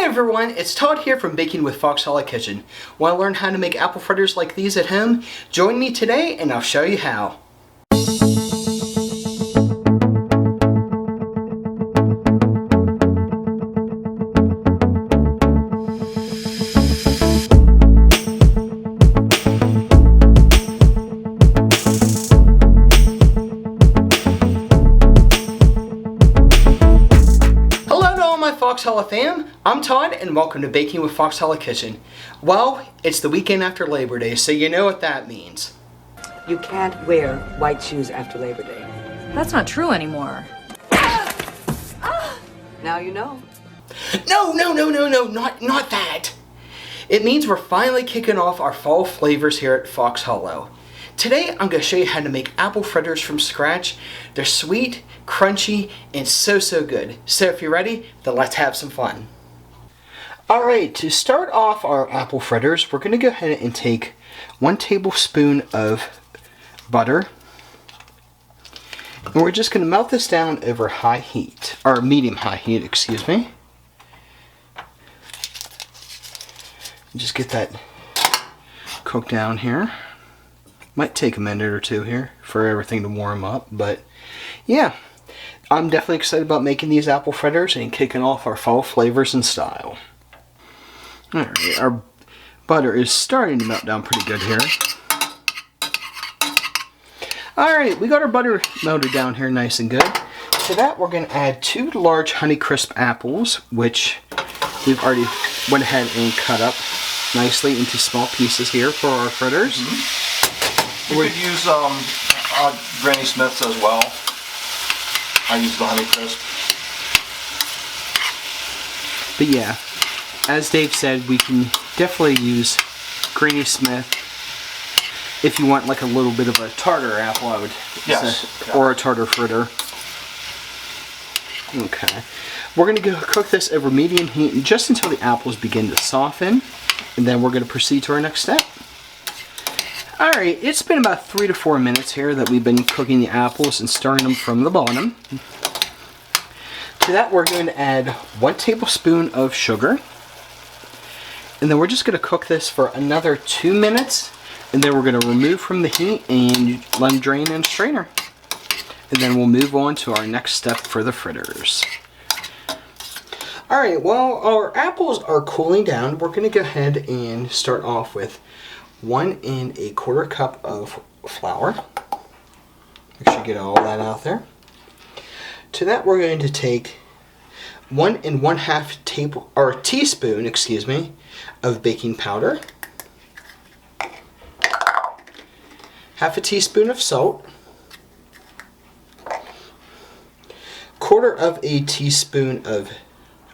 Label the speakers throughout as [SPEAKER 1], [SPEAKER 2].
[SPEAKER 1] everyone, it's Todd here from Baking with Fox Hallow Kitchen. Want to learn how to make apple fritters like these at home? Join me today and I'll show you how. Fox Hallow Fam, I'm Todd and welcome to Baking with Fox Hallow Kitchen. Well, it's the weekend after Labor Day, so you know what that means.
[SPEAKER 2] You can't wear white shoes after Labor Day.
[SPEAKER 3] That's not true anymore.
[SPEAKER 2] Now you know.
[SPEAKER 1] No, not that. It means we're finally kicking off our fall flavors here at Fox Hallow. Today I'm going to show you how to make apple fritters from scratch. They're sweet, crunchy, and so good. So if you're ready, then let's have some fun. Alright, to start off our apple fritters, we're going to go ahead and take 1 tablespoon of butter. And we're just going to melt this down over high heat, or medium-high heat, excuse me. Just get that cooked down here. Might take a minute or two here for everything to warm up, but yeah, I'm definitely excited about making these apple fritters and kicking off our fall flavors and style. Alright, our butter is starting to melt down pretty good here. Alright, we got our butter melted down here nice and good. To that we're going to add 2 large honeycrisp apples, which we've already went ahead and cut up nicely into small pieces here for our fritters.
[SPEAKER 4] You could use Granny Smith's as well. I use the honeycrisp.
[SPEAKER 1] But yeah, as Dave said, we can definitely use Granny Smith if you want like a little bit of a tartar apple, I would say, or a tartar fritter. Okay, we're going to go cook this over medium heat just until the apples begin to soften, and then we're going to proceed to our next step. Alright, it's been about 3 to 4 minutes here that we've been cooking the apples and stirring them from the bottom. To that we're going to add 1 tablespoon of sugar. And then we're just going to cook this for another 2 minutes. And then we're going to remove from the heat and let them drain in a strainer. And then we'll move on to our next step for the fritters. Alright, while our apples are cooling down, we're going to go ahead and start off with 1 1/4 cup of flour. Make sure you get all that out there. To that we're going to take 1 1/2 teaspoon, excuse me, of baking powder. 1/2 teaspoon of salt. 1/4 teaspoon of,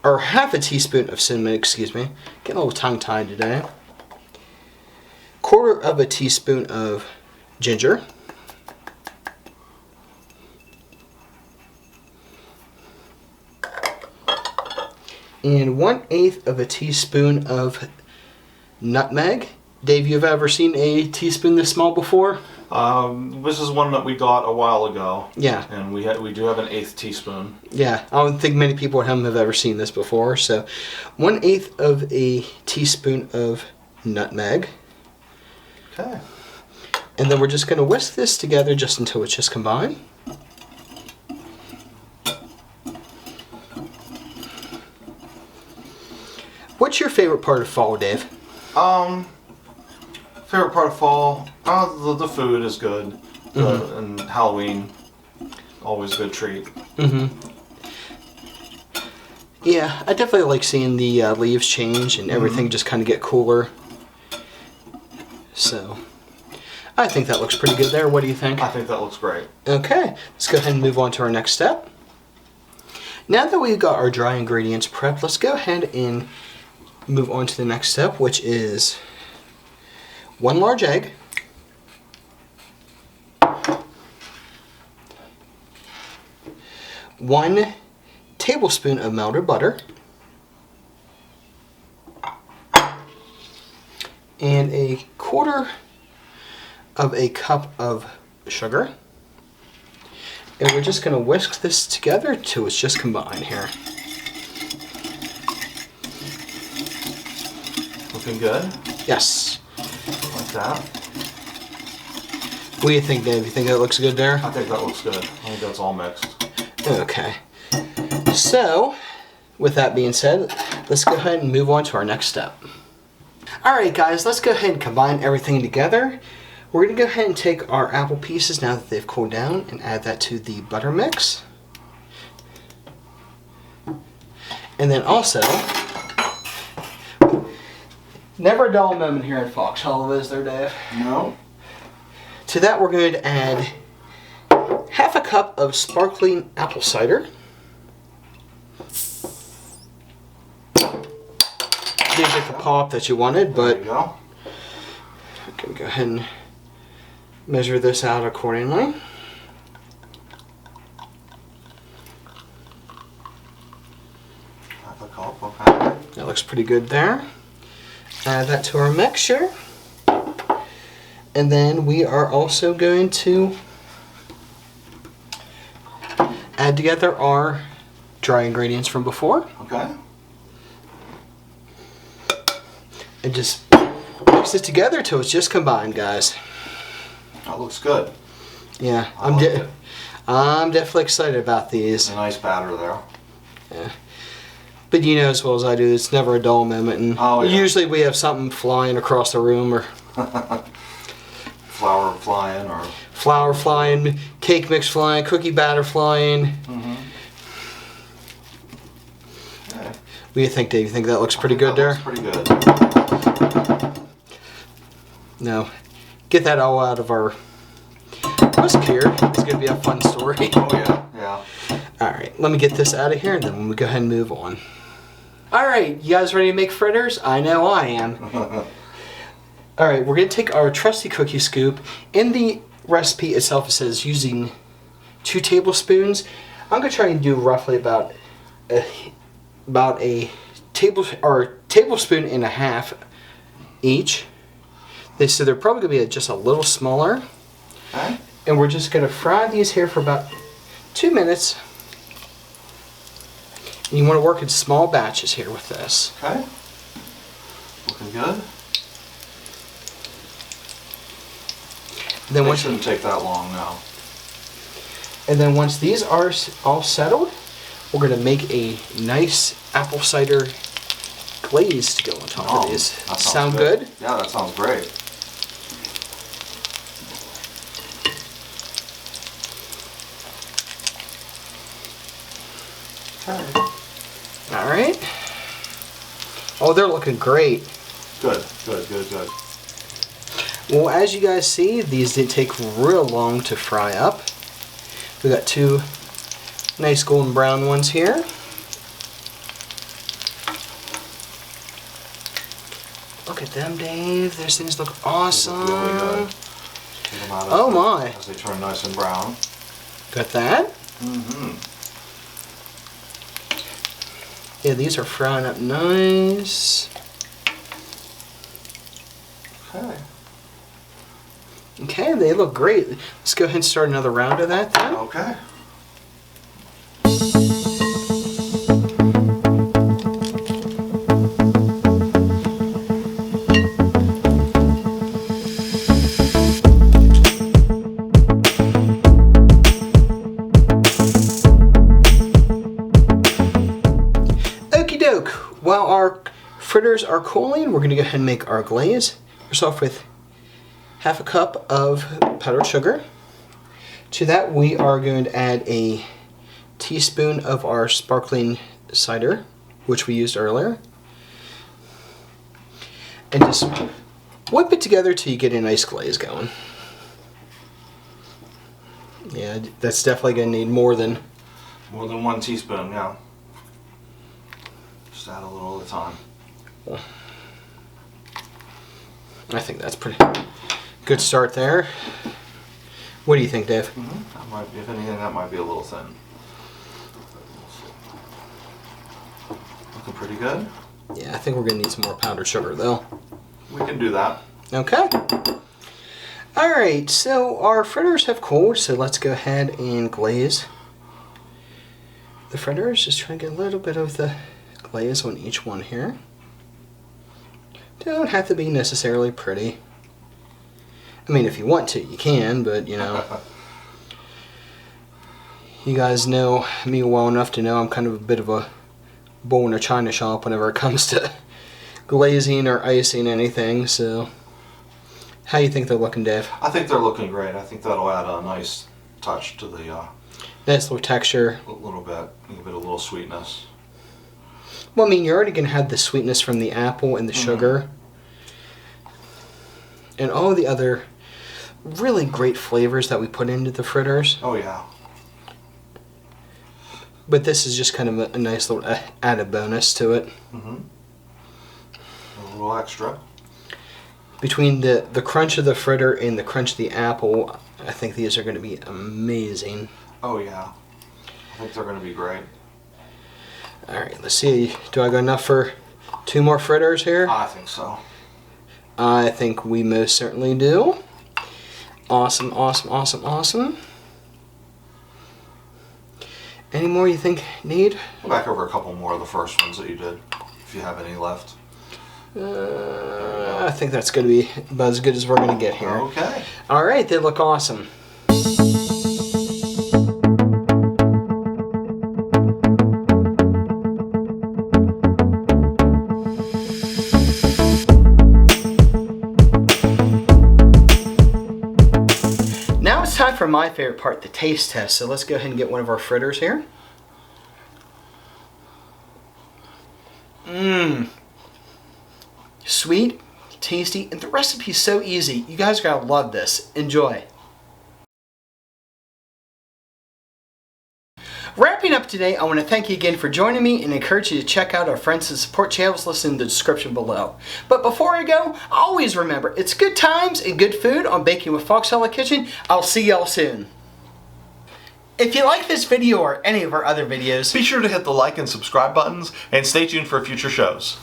[SPEAKER 1] or 1/2 teaspoon of cinnamon, excuse me. Getting a little tongue-tied today. 1/4 teaspoon of ginger, and 1/8 teaspoon of nutmeg. Dave, you've ever seen a teaspoon this small before?
[SPEAKER 4] This is one that we got a while ago.
[SPEAKER 1] Yeah.
[SPEAKER 4] And we do have an 1/8 teaspoon.
[SPEAKER 1] Yeah, I don't think many people at home have ever seen this before. So 1/8 teaspoon of nutmeg.
[SPEAKER 4] Okay.
[SPEAKER 1] And then we're just going to whisk this together just until it's just combined. What's your favorite part of fall, Dave?
[SPEAKER 4] Favorite part of fall? The food is good. And Halloween, always a good treat.
[SPEAKER 1] Yeah, I definitely like seeing the leaves change and everything just kind of get cooler. So, I think that looks pretty good there. What do you think?
[SPEAKER 4] I think that looks great.
[SPEAKER 1] Okay, let's go ahead and move on to our next step. Now that we've got our dry ingredients prepped, let's go ahead and move on to the next step, which is 1 large egg, 1 tablespoon of melted butter, and 1/4 cup of sugar. And we're just going to whisk this together till it's just combined here.
[SPEAKER 4] Looking good.
[SPEAKER 1] Yes.
[SPEAKER 4] Like that.
[SPEAKER 1] What do you think, Dave? You think that looks good there?
[SPEAKER 4] I think that looks good. I think that's all mixed.
[SPEAKER 1] Okay. So, with that being said, let's go ahead and move on to our next step. Alright guys, let's go ahead and combine everything together. We're going to go ahead and take our apple pieces now that they've cooled down and add that to the butter mix. And then also, never a dull moment here at Fox Hallow, is there, Dave?
[SPEAKER 4] No.
[SPEAKER 1] To that we're going to add half a cup of sparkling apple cider. Didn't get the pop that you wanted, but
[SPEAKER 4] There you go.
[SPEAKER 1] I'm going to go ahead and measure this out accordingly.
[SPEAKER 4] Half a cup, okay.
[SPEAKER 1] That looks pretty good there. Add that to our mixture. And then we are also going to add together our dry ingredients from before.
[SPEAKER 4] Okay.
[SPEAKER 1] And just mix it together till it's just combined, guys.
[SPEAKER 4] That looks good.
[SPEAKER 1] Yeah,
[SPEAKER 4] I like it.
[SPEAKER 1] I'm definitely excited about these.
[SPEAKER 4] A nice batter there.
[SPEAKER 1] Yeah. But you know as well as I do, it's never a dull moment. And
[SPEAKER 4] Oh, yeah.
[SPEAKER 1] usually we have something flying across the room, or
[SPEAKER 4] Flour flying or...
[SPEAKER 1] flour flying, cake mix flying, cookie batter flying.
[SPEAKER 4] Mm-hmm. Okay.
[SPEAKER 1] What do you think, Dave? You think that looks pretty good there?
[SPEAKER 4] Looks pretty good.
[SPEAKER 1] No. Get that all out of our whisk here. It's going to be a fun story.
[SPEAKER 4] Oh yeah, yeah.
[SPEAKER 1] Alright, let me get this out of here and then we'll go ahead and move on. Alright, you guys ready to make fritters? I know I am. Alright, we're going to take our trusty cookie scoop. In the recipe itself it says using 2 tablespoons. I'm going to try and do roughly about a tablespoon and a half each. So they're probably going to be just a little smaller.
[SPEAKER 4] Okay.
[SPEAKER 1] And we're just going to fry these here for about 2 minutes. And you want to work in small batches here with this.
[SPEAKER 4] Okay. Looking good.
[SPEAKER 1] And then
[SPEAKER 4] They
[SPEAKER 1] once
[SPEAKER 4] shouldn't take that long now.
[SPEAKER 1] once these are all settled, we're going to make a nice apple cider glaze to go on top of these.
[SPEAKER 4] That sounds
[SPEAKER 1] Sound good?
[SPEAKER 4] Yeah, that sounds great.
[SPEAKER 1] Alright. Oh, they're looking great.
[SPEAKER 4] Good, good, good, good.
[SPEAKER 1] Well, as you guys see, these didn't take real long to fry up. We got 2 nice golden brown ones here. Look at them, Dave. Those things look awesome.
[SPEAKER 4] They look really good. Get them out as
[SPEAKER 1] Oh
[SPEAKER 4] they-
[SPEAKER 1] my.
[SPEAKER 4] As they turn nice and brown.
[SPEAKER 1] Got that?
[SPEAKER 4] Mm-hmm.
[SPEAKER 1] Yeah, these are frying up nice.
[SPEAKER 4] Okay.
[SPEAKER 1] Okay, they look great. Let's go ahead and start another round of that then.
[SPEAKER 4] Okay.
[SPEAKER 1] Okie doke. While our fritters are cooling, we're going to go ahead and make our glaze. First off with half a cup of powdered sugar. To that we are going to add a teaspoon of our sparkling cider, which we used earlier. And just whip it together till you get a nice glaze going. Yeah, that's definitely going to need more than...
[SPEAKER 4] More than 1 teaspoon, yeah. Just add a little at a time.
[SPEAKER 1] I think that's pretty good start there. What do you think, Dave?
[SPEAKER 4] Mm-hmm. That might, if anything, that might be a little thin. Looking pretty good.
[SPEAKER 1] Yeah, I think we're going to need some more powdered sugar, though.
[SPEAKER 4] We can do that.
[SPEAKER 1] Okay. Alright, so our fritters have cooled, so let's go ahead and glaze the fritters. Just try to get a little bit of the glaze on each one here. Don't have to be necessarily pretty. I mean, if you want to, you can, but you know. You guys know me well enough to know I'm kind of a bit of a bull in a china shop whenever it comes to glazing or icing anything, so. How you think they're looking, Dave?
[SPEAKER 4] I think they're looking great. I think that'll add a nice touch to the
[SPEAKER 1] Nice little texture.
[SPEAKER 4] a little bit, give it a little sweetness.
[SPEAKER 1] Well, I mean, you're already going to have the sweetness from the apple and the sugar. And all the other really great flavors that we put into the fritters.
[SPEAKER 4] Oh, yeah.
[SPEAKER 1] But this is just kind of a nice little added bonus to it.
[SPEAKER 4] Mm-hmm. A little extra.
[SPEAKER 1] Between the crunch of the fritter and the crunch of the apple, I think these are going to be amazing.
[SPEAKER 4] Oh, yeah. I think they're going to be great.
[SPEAKER 1] Alright, let's see. Do I got enough for 2 more fritters here?
[SPEAKER 4] I think so.
[SPEAKER 1] I think we most certainly do. Awesome, awesome, awesome, awesome. Any more you think need?
[SPEAKER 4] Go back over a couple more of the first ones that you did, if you have any left.
[SPEAKER 1] I think that's going to be about as good as we're going to get here.
[SPEAKER 4] Okay.
[SPEAKER 1] Alright, they look awesome. Now it's time for my favorite part, the taste test. So let's go ahead and get one of our fritters here. Mmm. Sweet, tasty, and the recipe's so easy. You guys are going to love this. Enjoy. Wrapping up today, I want to thank you again for joining me and encourage you to check out our friends and support channels listed in the description below. But before I go, always remember, it's good times and good food on Baking with Fox Hallow Kitchen. I'll see y'all soon. If you like this video or any of our other videos,
[SPEAKER 4] Be sure to hit the like and subscribe buttons and stay tuned for future shows.